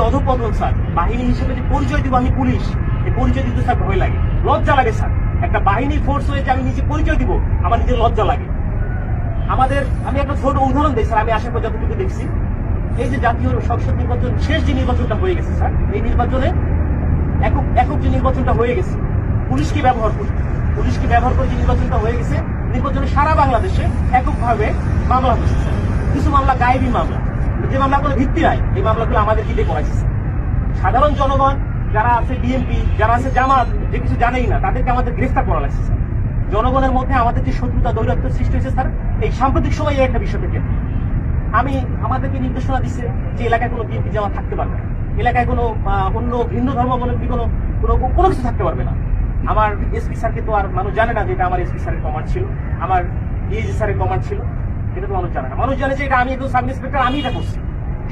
অধঃপতন স্যার, বাহিনী হিসেবে যে পরিচয় দিব আমি পুলিশ, এই পরিচয় দিতে স্যার ভয় লাগে, লজ্জা লাগে স্যার। একটা বাহিনী ফোর্স হয়ে যে আমি নিজে পরিচয় দিব, আমার নিজের লজ্জা লাগে। আমি একটা ছোট উদাহরণ দিই স্যার, আমি আসার পর যতটুকু দেখছি, এই যে জাতীয় সংসদ নির্বাচন শেষ যে নির্বাচনটা হয়ে গেছে স্যার, এই নির্বাচনে একক যে নির্বাচনটা হয়ে গেছে, পুলিশকে ব্যবহার করে যে নির্বাচনটা হয়ে গেছে, নির্বাচনে সারা বাংলাদেশে এককভাবে মামলা হচ্ছে স্যার। কিছু মামলা গায়েবী মামলা, যে মামলাগুলো ভিত্তি নাই, এই মামলাগুলো আমাদের দিতে করাইছে স্যার। সাধারণ জনগণ যারা আছে, বিএনপি যারা আছে, জামাত যে কিছু জানেই না, তাদেরকে আমাদের গ্রেফতার করা লাগছে স্যার। জনগণের মধ্যে আমাদের যে শত্রুতা দৌরাত্ম সৃষ্টি হয়েছে স্যার, এই সাম্প্রতিক সময়ে একটা বিষয় থেকে আমাদেরকে নির্দেশনা দিচ্ছে যে এলাকায় কোনো বিএনপি জামাত থাকতে পারবে না, এলাকায় কোনো অন্য ভিন্ন ধর্মাবলম্বী কোনো কিছু থাকতে পারবে না। আমার এসপি স্যারকে তো আর মানুষ জানে না যে এটা আমার এসপি স্যারের কমান্ড ছিল, আমার ডিএজি স্যারের কমান্ড ছিল, এটা তো মানুষ জানে না। মানুষ জানে যে এটা আমি একজন সাব ইন্সপেক্টর, আমি এটা করছি।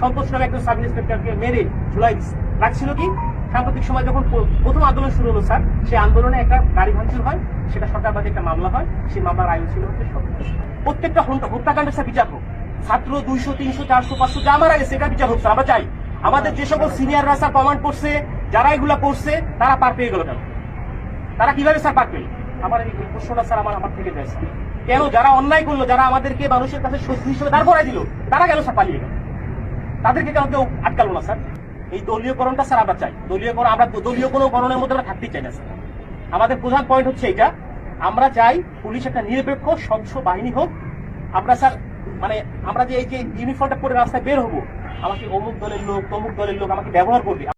সন্তোষ নামে একজন সাব ইন্সপেক্টরকে মেরে ঝুলাই দিচ্ছে। রাখছিল কি, সাম্প্রতিক সময় যখন প্রথম আন্দোলন শুরু হলো স্যার, সেই আন্দোলনে একটা গাড়ি ভাঙচুর হয়, সেটা সরকারবাদী একটা মামলা হয়, সেই মামলার আয়ু ছিল হচ্ছে প্রত্যেকটা হত্যাকাণ্ডের স্যার বিচার হোক। ছাত্র 200, 300, 400, 500 যা মারা গেছে, এটা বিচার হোক স্যার। আমরা চাই আমাদের যে সকল সিনিয়ররা স্যার কমান্ড করছে, যারা এগুলা করছে, তারা পার পেয়ে গেল কেন? তারা কিভাবে স্যার পার পেল? আমার এই প্রশ্নটা স্যার আমার থেকে যায় স্যার। কেন যারা অন্যায় করলো, যারা আমাদেরকে মানুষের কাছে শত্রু হিসেবে দাঁড় করাই দিল, তারা গেল স্যার পালিয়ে গেল? তাদেরকে কেন কেউ আটকালো না স্যার? এই দলীয়করণটা স্যার আমরা চাই। আমরা দলীয় কোনো করণের মধ্যে আমরা থাকতেই চাই না স্যার। আমাদের প্রধান পয়েন্ট হচ্ছে এটা, আমরা চাই পুলিশ একটা নিরপেক্ষ স্বচ্ছ বাহিনী হোক। আমরা স্যার আমরা যে এই যে ইউনিফর্মটা পরে রাস্তায় বের হবো, আমাকে অমুক দলের লোক তমুক দলের লোক আমাকে ব্যবহার করবে।